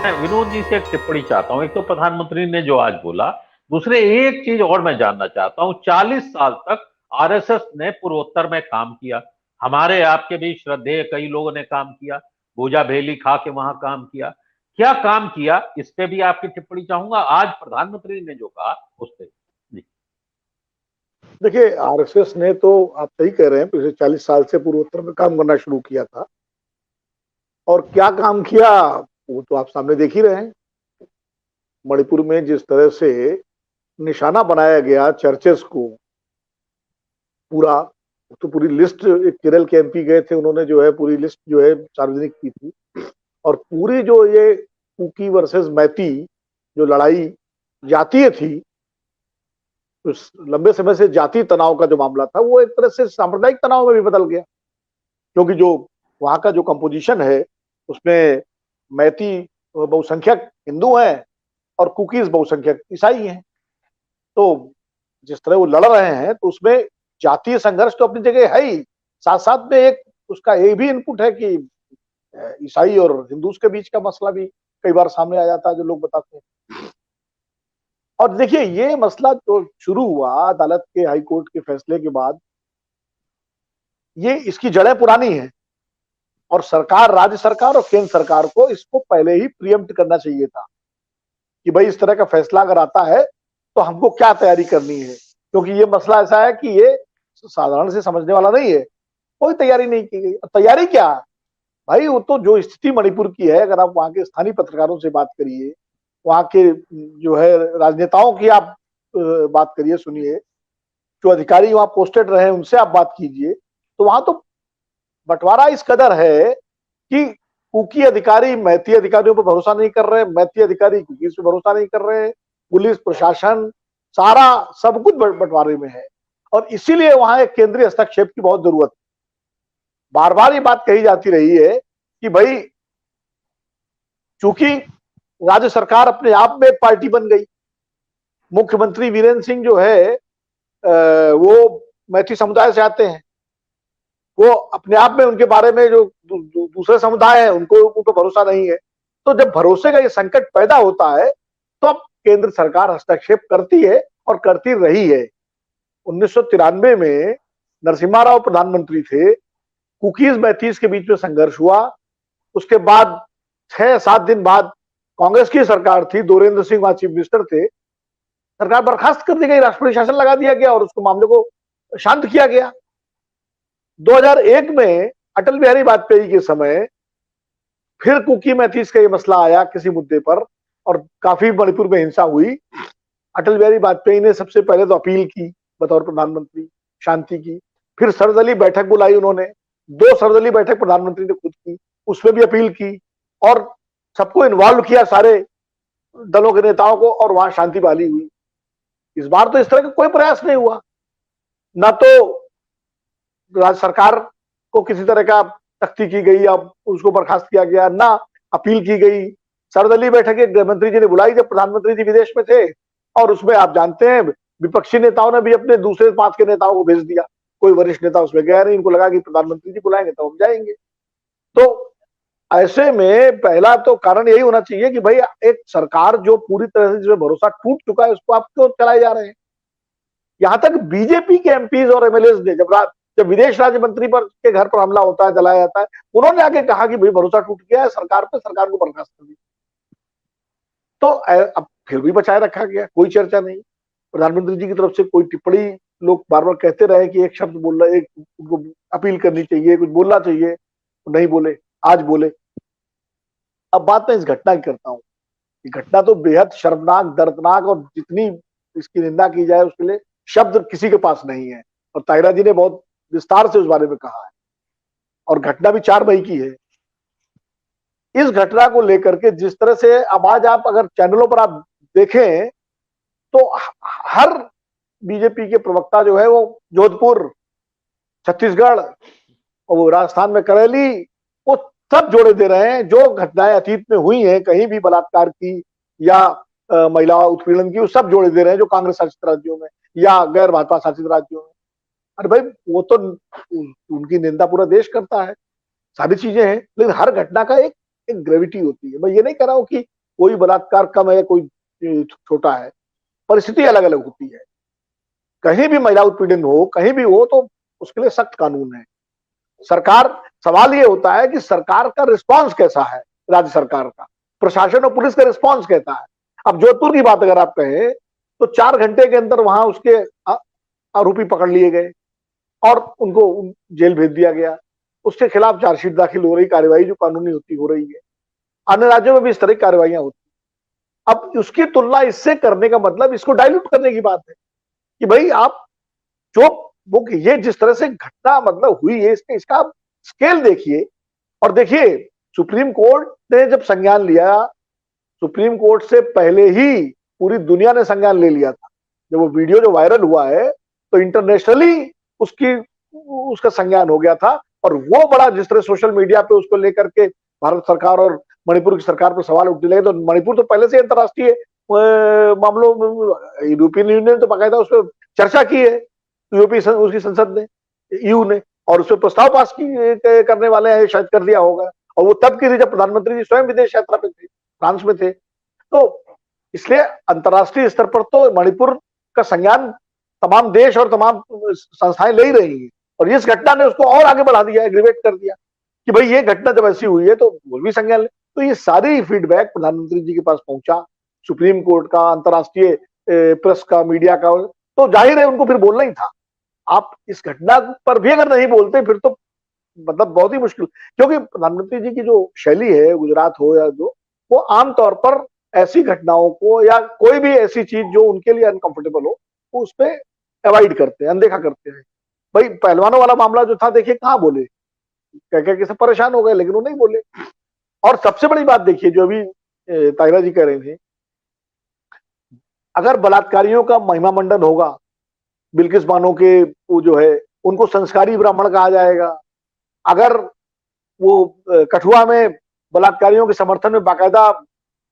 मैं विनोद जी से एक टिप्पणी चाहता हूं। एक तो प्रधानमंत्री ने जो आज बोला, दूसरे एक चीज और मैं जानना चाहता हूं। 40 साल तक आरएसएस ने पूर्वोत्तर में काम किया। हमारे आपके भी श्रद्धेय कई लोगों ने काम किया, भूजा भेली खा के वहां काम किया। क्या काम किया, इस पे भी आपकी टिप्पणी चाहूंगा। आज प्रधानमंत्री ने जो कहा उस पे जी। देखिए, आरएसएस ने तो आप सही कह रहे हैं, पिछले 40 साल से पूर्वोत्तर में काम करना शुरू किया था। और क्या काम किया वो तो आप सामने देख ही रहे हैं। मणिपुर में जिस तरह से निशाना बनाया गया चर्चेस को, पूरा तो पूरी लिस्ट, एक केरल के एमपी गए थे, उन्होंने जो है पूरी लिस्ट जो है सार्वजनिक की थी। और पूरी जो ये कुकी वर्सेस मैती जो लड़ाई जातीय थी, उस लंबे समय से जातीय तनाव का जो मामला था वो एक तरह से सांप्रदायिक तनाव में भी बदल गया। क्योंकि जो वहां का जो कंपोजिशन है उसमें मैती बहुसंख्यक हिंदू हैं और कुकीज बहुसंख्यक ईसाई हैं। तो जिस तरह वो लड़ रहे हैं तो उसमें जातीय संघर्ष तो अपनी जगह है ही, साथ साथ में एक उसका ये भी इनपुट है कि ईसाई और हिंदूज के बीच का मसला भी कई बार सामने आ जाता है, जो लोग बताते हैं। और देखिए, ये मसला जो शुरू हुआ अदालत के, हाई कोर्ट के फैसले के बाद, ये इसकी जड़ें पुरानी हैं। और सरकार, राज्य सरकार और केंद्र सरकार को इसको पहले ही प्रियम्प्ट करना चाहिए था कि भाई इस तरह का फैसला अगर आता है तो हमको क्या तैयारी करनी है। क्योंकि ये मसला ऐसा है कि ये साधारण से समझने वाला नहीं है। कोई तैयारी नहीं की गई। तैयारी क्या है भाई, वो तो जो स्थिति मणिपुर की है, अगर आप वहां के स्थानीय पत्रकारों से बात करिए, वहां के जो है राजनेताओं की आप बात करिए, सुनिए, जो अधिकारी वहां पोस्टेड रहे उनसे आप बात कीजिए, तो वहां तो बंटवारा इस कदर है कि कुकी अधिकारी मैती अधिकारियों पर भरोसा नहीं कर रहे, मैती अधिकारी कुकी पे भरोसा नहीं कर रहे, पुलिस प्रशासन सारा सब कुछ बंटवारे में है। और इसीलिए वहां एक केंद्रीय हस्तक्षेप की बहुत जरूरत है। बार बार ये बात कही जाती रही है कि भाई चूंकि राज्य सरकार अपने आप में एक पार्टी बन गई, मुख्यमंत्री वीरेंद्र सिंह जो है वो मैती समुदाय से आते हैं, वो अपने आप में उनके बारे में जो दूसरे समुदाय है उनको उन पर भरोसा नहीं है। तो जब भरोसे का ये संकट पैदा होता है तो अब केंद्र सरकार हस्तक्षेप करती है और करती रही है। 1993 में नरसिम्हा राव प्रधानमंत्री थे, कुकीज मैथीज के बीच में संघर्ष हुआ। उसके बाद 6-7 दिन बाद कांग्रेस की सरकार थी, दोरेंद्र सिंह वहां चीफ मिनिस्टर थे, सरकार बर्खास्त कर दी गई, राष्ट्रपति शासन लगा दिया गया और उसको मामले को शांत किया गया। 2001 में अटल बिहारी वाजपेयी के समय फिर कुकी मैथीज का ये मसला आया किसी मुद्दे पर और काफी मणिपुर में हिंसा हुई। अटल बिहारी वाजपेयी ने सबसे पहले तो अपील की बतौर प्रधानमंत्री, शांति की। फिर सर्वदलीय बैठक बुलाई उन्होंने, 2 सर्वदलीय बैठक प्रधानमंत्री ने खुद की, उसमें भी अपील की और सबको इन्वॉल्व किया, सारे दलों के नेताओं को, और वहां शांति बहाली हुई। इस बार तो इस तरह का कोई प्रयास नहीं हुआ। ना तो राज्य सरकार को किसी तरह का सख्ती की गई, अब उसको बर्खास्त किया गया, ना अपील की गई। सर्वदलीय बैठक गृह मंत्री जी ने बुलाई जब प्रधानमंत्री जी विदेश में थे, और उसमें आप जानते हैं विपक्षी नेताओं ने भी अपने दूसरे 5 के नेताओं को भेज दिया। कोई वरिष्ठ नेता उसमें गया नहीं, इनको लगा कि प्रधानमंत्री जी बुलाएंगे तो हम जाएंगे। तो ऐसे में पहला तो कारण यही होना चाहिए कि भाई एक सरकार जो पूरी तरह से जिसमें भरोसा टूट चुका है उसको आप क्यों चलाए जा रहे हैं। यहां तक बीजेपी के एमपीज और एमएलए ने जब विदेश राज्य मंत्री पर के घर पर हमला होता है, जलाया जाता है, उन्होंने आके कहा कि भाई भरोसा टूट गया है सरकार पे, सरकार को बर्खास्त कर दिया। तो अब फिर भी बचाए रखा गया, कोई चर्चा नहीं। प्रधानमंत्री जी की तरफ से कोई टिप्पणी, लोग बार बार कहते रहे कि एक शब्द बोल रहे, एक उनको अपील करनी चाहिए, कुछ बोलना चाहिए, नहीं बोले, आज बोले। अब बात मैं इस घटना की करता हूँ। ये घटना तो बेहद शर्मनाक, दर्दनाक, और जितनी इसकी निंदा की जाए उसके लिए शब्द किसी के पास नहीं है। और ताहिरा जी ने बहुत विस्तार से उस बारे में कहा है। और घटना भी 4 मई की है। इस घटना को लेकर के जिस तरह से अब आज आप अगर चैनलों पर आप देखें तो हर बीजेपी के प्रवक्ता जो है वो जोधपुर, छत्तीसगढ़ और वो राजस्थान में करेली, वो सब जोड़े दे रहे हैं। जो घटनाएं अतीत में हुई हैं कहीं भी बलात्कार की या महिला उत्पीड़न की, वो सब जोड़े दे रहे हैं, जो कांग्रेस शासित राज्यों में या गैर भाजपा शासित राज्यों में। अरे भाई, वो तो उनकी निंदा पूरा देश करता है, सारी चीजें हैं, लेकिन हर घटना का एक ग्रेविटी होती है। मैं ये नहीं कह रहा हूं कि कोई बलात्कार कम है, कोई छोटा है, परिस्थिति अलग अलग होती है। कहीं भी महिला उत्पीड़न हो, कहीं भी हो, तो उसके लिए सख्त कानून है। सरकार, सवाल ये होता है कि सरकार का रिस्पांस कैसा है, राज्य सरकार का, प्रशासन और पुलिस का रिस्पांस कैसा है। अब जोधपुर की बात अगर आप कहें तो 4 घंटे के अंदर वहां उसके आरोपी पकड़ लिए गए और उनको जेल भेज दिया गया। उसके खिलाफ चार्जशीट दाखिल हो रही, कार्रवाई जो कानूनी होती हो रही है। अन्य राज्यों में भी इस तरह की कार्रवाइयां होती। अब उसकी तुलना इससे करने का मतलब इसको डाइल्यूट करने की बात है कि भाई आप जो वो ये जिस तरह से घटना मतलब हुई है, इसका आप स्केल देखिए। और देखिए, सुप्रीम कोर्ट ने जब संज्ञान लिया, सुप्रीम कोर्ट से पहले ही पूरी दुनिया ने संज्ञान ले लिया था। जब वो वीडियो जो वायरल हुआ है तो इंटरनेशनली उसका संज्ञान हो गया था। और वो बड़ा जिस तरह सोशल मीडिया पे उसको लेकर के भारत सरकार और मणिपुर की सरकार पर सवाल उठने लगे, तो मणिपुर तो पहले से अंतर्राष्ट्रीय मामलों में यूरोपियन यूनियन तो बाकायदा उस पर चर्चा की है, यूरोपीय उसकी संसद ने, ईयू ने, और उस पर प्रस्ताव पास करने वाले हैं, शायद कर दिया होगा। और वो तब की थी जब प्रधानमंत्री जी स्वयं विदेश यात्रा पे थे, फ्रांस में थे। तो इसलिए अंतर्राष्ट्रीय स्तर पर तो मणिपुर का संज्ञान तमाम देश और तमाम संस्थाएं ले ही रही है। और इस घटना ने उसको और आगे बढ़ा दिया, एग्रीवेट कर दिया कि भाई ये घटना जब ऐसी हुई है तो वो भी संज्ञान ले। तो ये सारी फीडबैक प्रधानमंत्री जी के पास पहुंचा, सुप्रीम कोर्ट का, अंतर्राष्ट्रीय प्रेस का, मीडिया का, तो जाहिर है उनको फिर बोलना ही था। आप इस घटना पर भी अगर नहीं बोलते फिर तो मतलब बहुत ही मुश्किल, क्योंकि प्रधानमंत्री जी की जो शैली है, गुजरात हो या जो, वो आमतौर पर ऐसी घटनाओं को या कोई भी ऐसी चीज जो उनके लिए अनकंफर्टेबल हो, वो उस पर अवॉइड करते हैं, अनदेखा करते हैं। भाई पहलवानों वाला मामला जो था, देखिए कहाँ बोले, कह कह के सब परेशान हो गए, लेकिन वो नहीं बोले। और सबसे बड़ी बात देखिए, जो अभी ताहिरा जी कह रहे थे, अगर बलात्कारियों का महिमा मंडन होगा, बिल्किस बानो के वो जो है उनको संस्कारी ब्राह्मण कहा जाएगा, अगर वो कठुआ में बलात्कारियों के समर्थन में बाकायदा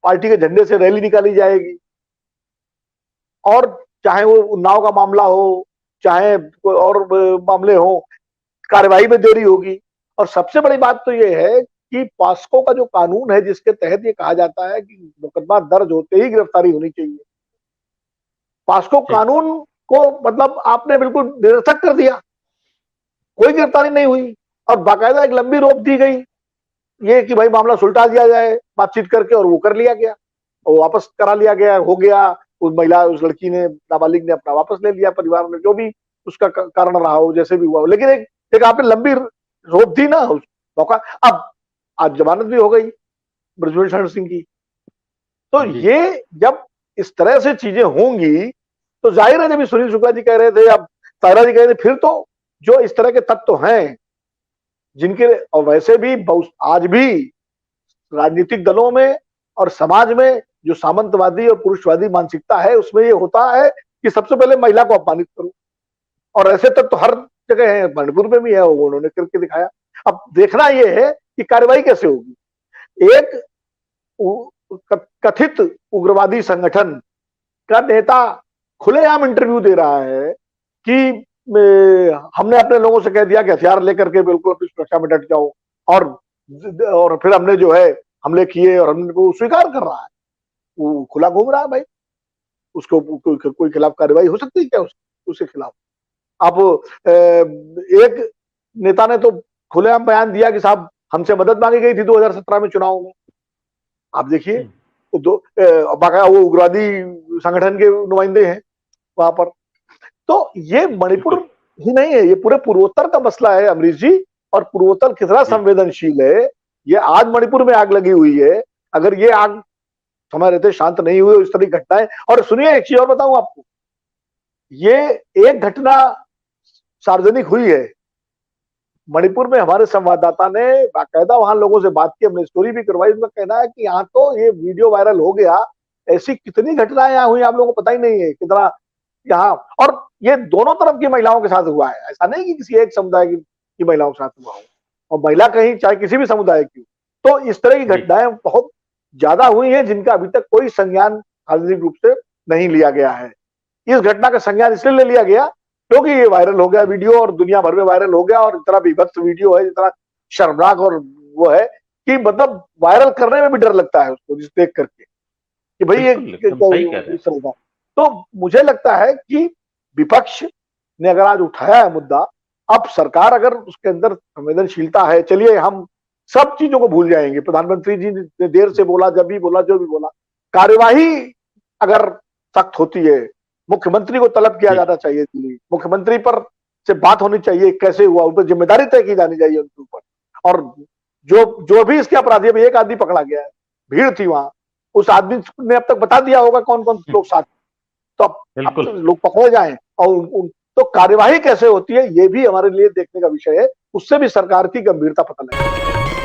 पार्टी के झंडे से रैली निकाली जाएगी, और चाहे वो उन्नाव का मामला हो, चाहे कोई और मामले हो, कार्रवाई में देरी होगी। और सबसे बड़ी बात तो ये है कि पॉस्को का जो कानून है, जिसके तहत ये कहा जाता है कि मुकदमा दर्ज होते ही गिरफ्तारी होनी चाहिए, पॉस्को कानून को मतलब आपने बिल्कुल निरर्थक कर दिया, कोई गिरफ्तारी नहीं हुई। और बाकायदा एक लंबी रोक दी गई, ये कि भाई मामला सुलटा दिया जाए बातचीत करके, और वो कर लिया गया, और वापस करा लिया गया, हो गया। उस महिला, उस लड़की ने, नाबालिग ने अपना वापस ले लिया, परिवार ने जो भी उसका कारण रहा हो, जैसे भी हुआ हो, लेकिन एक आपने लंबी रोक दी ना उस मौका। अब आज जमानत भी हो गई ब्रजभूषण शरण सिंह की। तो ये जब इस तरह से चीजें होंगी तो जाहिर है, जब सुनील शुक्ला जी कह रहे थे, अब ताहिरा जी कह रहे थे, फिर तो जो इस तरह के तत्व हैं जिनके, और वैसे भी आज भी राजनीतिक दलों में और समाज में जो सामंतवादी और पुरुषवादी मानसिकता है, उसमें ये होता है कि सबसे पहले महिला को अपमानित करो। और ऐसे तत्व तो हर जगह है, मणिपुर में भी है, वो उन्होंने करके दिखाया। अब देखना यह है कि कार्रवाई कैसे होगी। एक कथित उग्रवादी संगठन का नेता खुलेआम इंटरव्यू दे रहा है कि हमने अपने लोगों से कह दिया कि हथियार लेकर के बिल्कुल अपनी सुरक्षा में डट जाओ, और फिर हमने जो है हमले किए, और हमने को स्वीकार कर रहा है, वो खुला घूम रहा है। भाई उसको कोई खिलाफ कार्रवाई हो सकती है क्या उसके खिलाफ? अब एक नेता ने तो खुलेआम बयान दिया कि साहब हमसे मदद मांगी गई थी 2017 में चुनाव में। आप देखिए, वो उग्रवादी संगठन के नुमाइंदे हैं वहां पर। तो ये मणिपुर ही नहीं है, ये पूरे पूर्वोत्तर का मसला है अमरीश जी। और पूर्वोत्तर कितना संवेदनशील है, ये आज मणिपुर में आग लगी हुई है, अगर ये आग समय रहते शांत नहीं हुई, इस तरह की घटनाएं। और सुनिए, एक चीज और बताऊं आपको, ये एक घटना सार्वजनिक हुई है मणिपुर में। हमारे संवाददाता ने बाकायदा वहां लोगों से बात की, हमने स्टोरी भी करवाई। उनका कहना है कि यहाँ तो ये वीडियो वायरल हो गया, ऐसी कितनी घटनाएं यहाँ हुई आप लोगों को पता ही नहीं है कितना यहाँ। और ये दोनों तरफ की महिलाओं के साथ हुआ है, ऐसा नहीं कि किसी एक समुदाय की महिलाओं के साथ हुआ हो, और महिला कहीं चाहे किसी भी समुदाय की। तो इस तरह की घटनाएं बहुत ज्यादा हुई हैं, जिनका अभी तक कोई संज्ञान सार्वजनिक रूप से नहीं लिया गया है। इस घटना का संज्ञान इसलिए ले लिया गया क्योंकि ये वायरल हो गया वीडियो, और दुनिया भर में वायरल हो गया, और इतना विभत्स वीडियो है, इतना शर्मनाक और वो है कि मतलब वायरल करने में भी डर लगता है उसको देख करके। कि भाई ये बिल्कुल एकदम सही कह रहे हैं। इस तरह का। तो मुझे लगता है कि विपक्ष ने अगर आज उठाया है मुद्दा, अब सरकार अगर उसके अंदर संवेदनशीलता है, चलिए हम सब चीजों को भूल जाएंगे, प्रधानमंत्री जी ने देर से बोला, जब भी बोला, जो भी बोला, कार्यवाही अगर सख्त होती है, मुख्यमंत्री को तलब किया जाना चाहिए दिल्ली, मुख्यमंत्री पर से बात होनी चाहिए, कैसे हुआ, उन पर जिम्मेदारी तय की जानी चाहिए उनके ऊपर। और जो जो भी इसके अपराधी, अभी एक आदमी पकड़ा गया है, भीड़ थी वहां, उस आदमी ने अब तक बता दिया होगा कौन कौन लोग साथ, तो अब तो लोग पकड़े जाएं, और तो कार्यवाही कैसे होती है ये भी हमारे लिए देखने का विषय है, उससे भी सरकार की गंभीरता पता लगेगी।